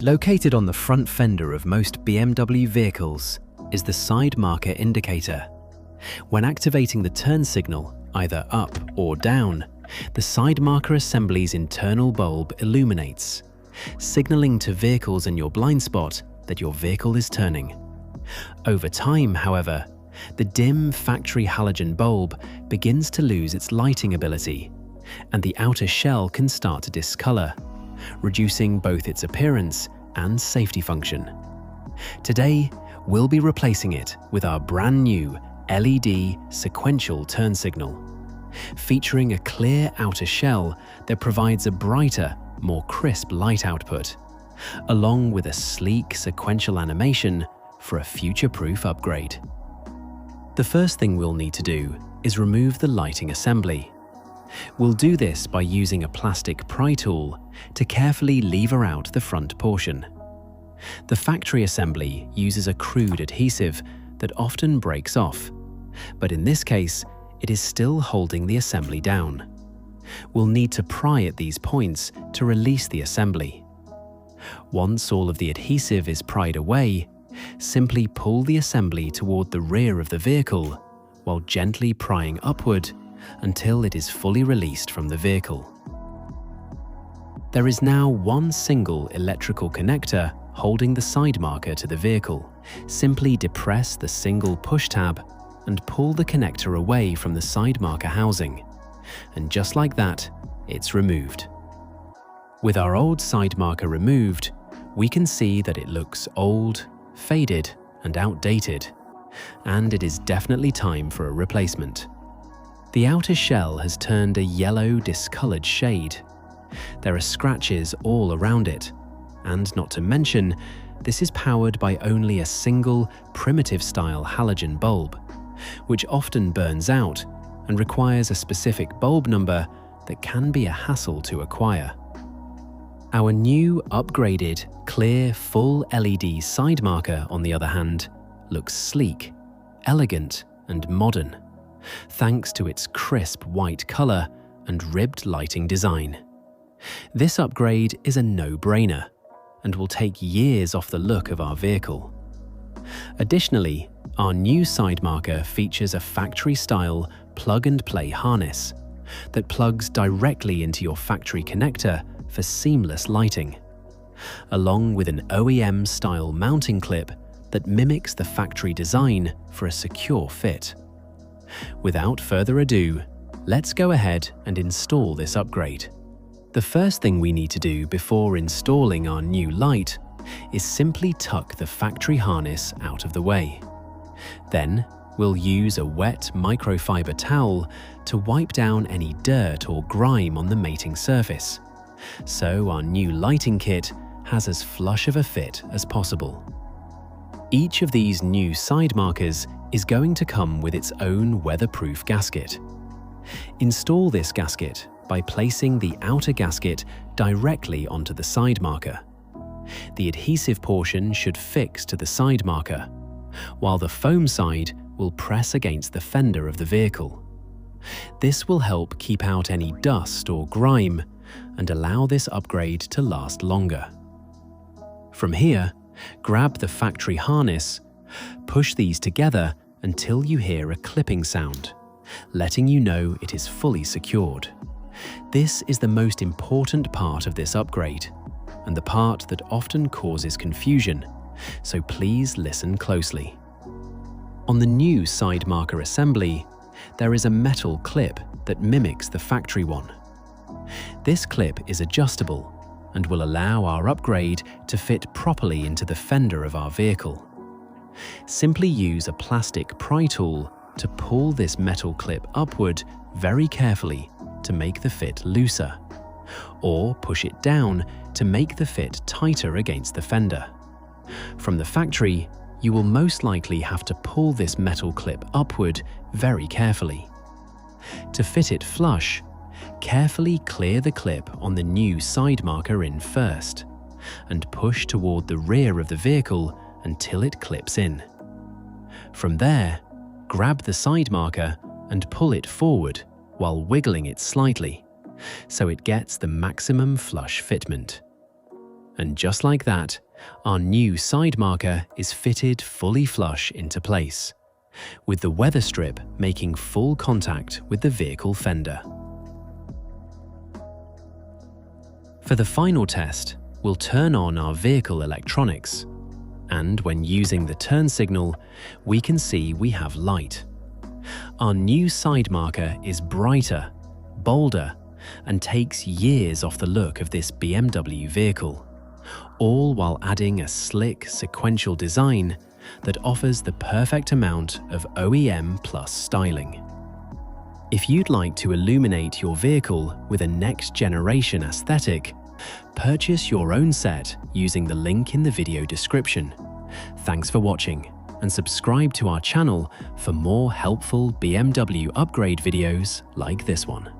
Located on the front fender of most BMW vehicles is the side marker indicator. When activating the turn signal, either up or down, the side marker assembly's internal bulb illuminates, signaling to vehicles in your blind spot that your vehicle is turning. Over time, however, the dim factory halogen bulb begins to lose its lighting ability, and the outer shell can start to discolor, reducing both its appearance and safety function. Today, we'll be replacing it with our brand new LED sequential turn signal, featuring a clear outer shell that provides a brighter, more crisp light output, along with a sleek sequential animation for a future-proof upgrade. The first thing we'll need to do is remove the lighting assembly. We'll do this by using a plastic pry tool to carefully lever out the front portion. The factory assembly uses a crude adhesive that often breaks off, but in this case, it is still holding the assembly down. We'll need to pry at these points to release the assembly. Once all of the adhesive is pried away, simply pull the assembly toward the rear of the vehicle while gently prying upward until it is fully released from the vehicle. There is now one single electrical connector holding the side marker to the vehicle. Simply depress the single push tab and pull the connector away from the side marker housing. And just like that, it's removed. With our old side marker removed, we can see that it looks old, faded, and outdated, and it is definitely time for a replacement. The outer shell has turned a yellow discolored shade. There are scratches all around it, and not to mention, this is powered by only a single primitive-style halogen bulb, which often burns out and requires a specific bulb number that can be a hassle to acquire. Our new, upgraded, clear, full LED side marker, on the other hand, looks sleek, elegant, and modern, thanks to its crisp white color and ribbed lighting design. This upgrade is a no-brainer and will take years off the look of our vehicle. Additionally, our new side marker features a factory-style plug-and-play harness that plugs directly into your factory connector for seamless lighting, along with an OEM-style mounting clip that mimics the factory design for a secure fit. Without further ado, let's go ahead and install this upgrade. The first thing we need to do before installing our new light is simply tuck the factory harness out of the way. Then, we'll use a wet microfiber towel to wipe down any dirt or grime on the mating surface, so our new lighting kit has as flush of a fit as possible. Each of these new side markers is going to come with its own weatherproof gasket. Install this gasket by placing the outer gasket directly onto the side marker. The adhesive portion should fix to the side marker, while the foam side will press against the fender of the vehicle. This will help keep out any dust or grime and allow this upgrade to last longer. From here, grab the factory harness, push these together until you hear a clipping sound, letting you know it is fully secured. This is the most important part of this upgrade, and the part that often causes confusion, so please listen closely. On the new side marker assembly, there is a metal clip that mimics the factory one. This clip is adjustable and will allow our upgrade to fit properly into the fender of our vehicle. Simply use a plastic pry tool to pull this metal clip upward very carefully to make the fit looser, or push it down to make the fit tighter against the fender. From the factory, you will most likely have to pull this metal clip upward very carefully. To fit it flush, carefully clear the clip on the new side marker in first, and push toward the rear of the vehicle until it clips in. From there, grab the side marker and pull it forward while wiggling it slightly, so it gets the maximum flush fitment. And just like that, our new side marker is fitted fully flush into place, with the weather strip making full contact with the vehicle fender. For the final test, we'll turn on our vehicle electronics, and when using the turn signal, we can see we have light. Our new side marker is brighter, bolder, and takes years off the look of this BMW vehicle, all while adding a slick, sequential design that offers the perfect amount of OEM plus styling. If you'd like to illuminate your vehicle with a next-generation aesthetic, purchase your own set using the link in the video description. Thanks for watching, and subscribe to our channel for more helpful BMW upgrade videos like this one.